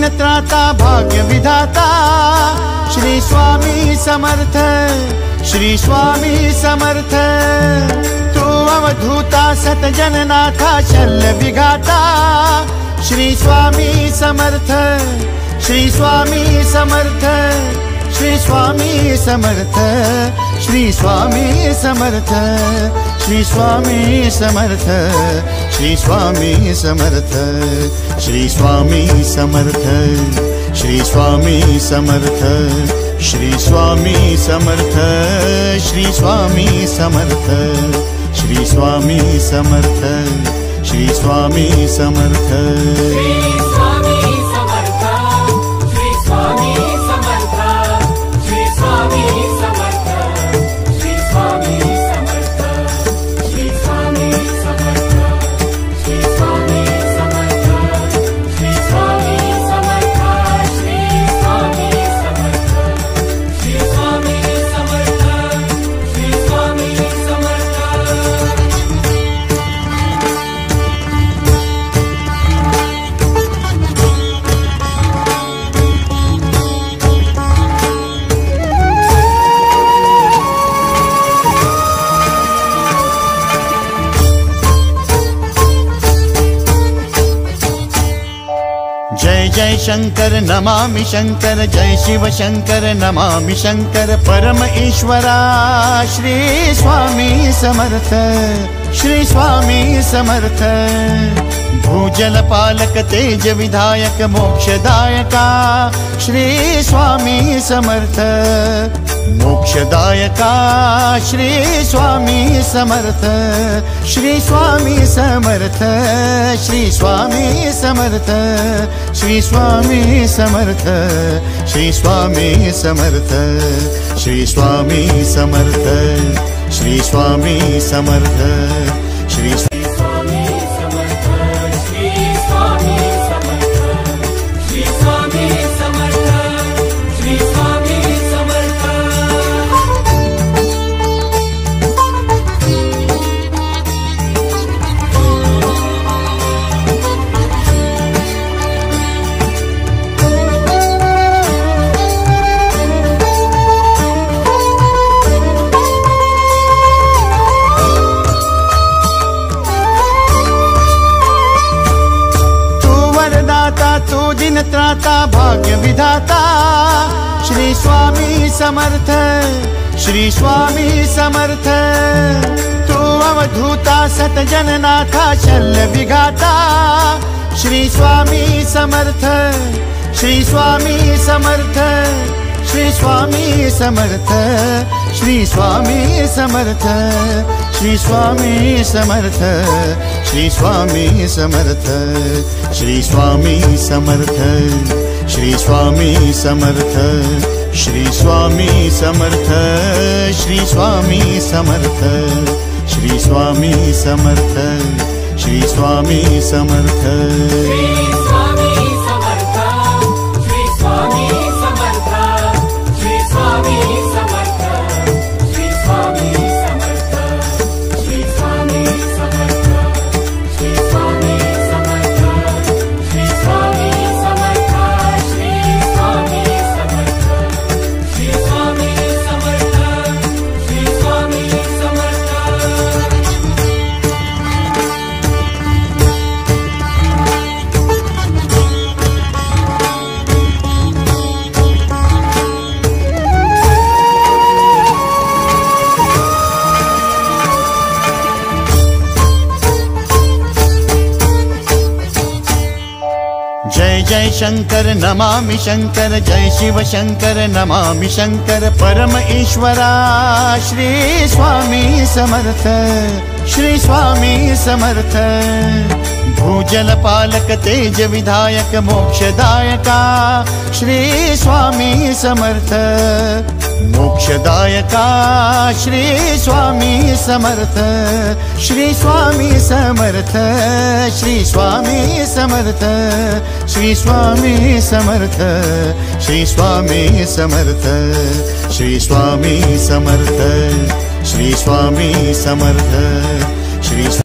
दिन त्राता भाग्य विधाता श्री स्वामी समर्थ, श्री स्वामी समर्थ। तू अवधूता सत जननाथा शल्य विघाता श्री स्वामी समर्थ, श्री स्वामी समर्थ, श्री स्वामी समर्थ, श्री स्वामी समर्थ, श्री स्वामी समर्थ, श्री स्वामी समर्थ, श्री स्वामी समर्थ, श्री स्वामी समर्थ, श्री स्वामी समर्थ, श्री स्वामी समर्थ, श्री स्वामी समर्थ, श्री स्वामी समर्थ। जय जय शंकर नमामि शंकर, जय शिव शंकर नमामि शंकर। परम ईश्वरा श्री स्वामी समर्थ, श्री स्वामी समर्थ। भूजल पालक तेज विधायक मोक्षदायका श्री स्वामी समर्थ, मोक्षदायका श्री स्वामी समर्थ, श्री स्वामी समर्थ, श्री स्वामी समर्थ, श्री स्वामी समर्थ, श्री स्वामी समर्थ, श्री स्वामी समर्थ, श्री स्वामी समर्थ, श्री तू दिन त्राता भाग्य विधाता श्री स्वामी समर्थ, श्री स्वामी समर्थ। तू अवधूता सत जननाथा शल्य विघाता श्री स्वामी समर्थ, श्री स्वामी समर्थ, श्री स्वामी समर्थ, श्री स्वामी समर्थ, श्री स्वामी समर्थ, श्री स्वामी समर्थ, श्री स्वामी समर्थ, श्री स्वामी समर्थ, श्री स्वामी समर्थ, श्री स्वामी समर्थ, श्री स्वामी समर्थ, श्री स्वामी समर्थ। जय जय शंकर नमामि शंकर, जय शिव शंकर नमामि शंकर। परम ईश्वरा श्री स्वामी समर्थ, श्री स्वामी समर्थ। भूजल पालक तेज विधायक मोक्षदायका श्री स्वामी समर्थ, मोक्षदायका श्री स्वामी समर्थ, श्री स्वामी समर्थ, श्री स्वामी समर्थ, श्री स्वामी समर्थ, श्री स्वामी समर्थ, श्री स्वामी समर्थ, श्री स्वामी समर्थ, श्री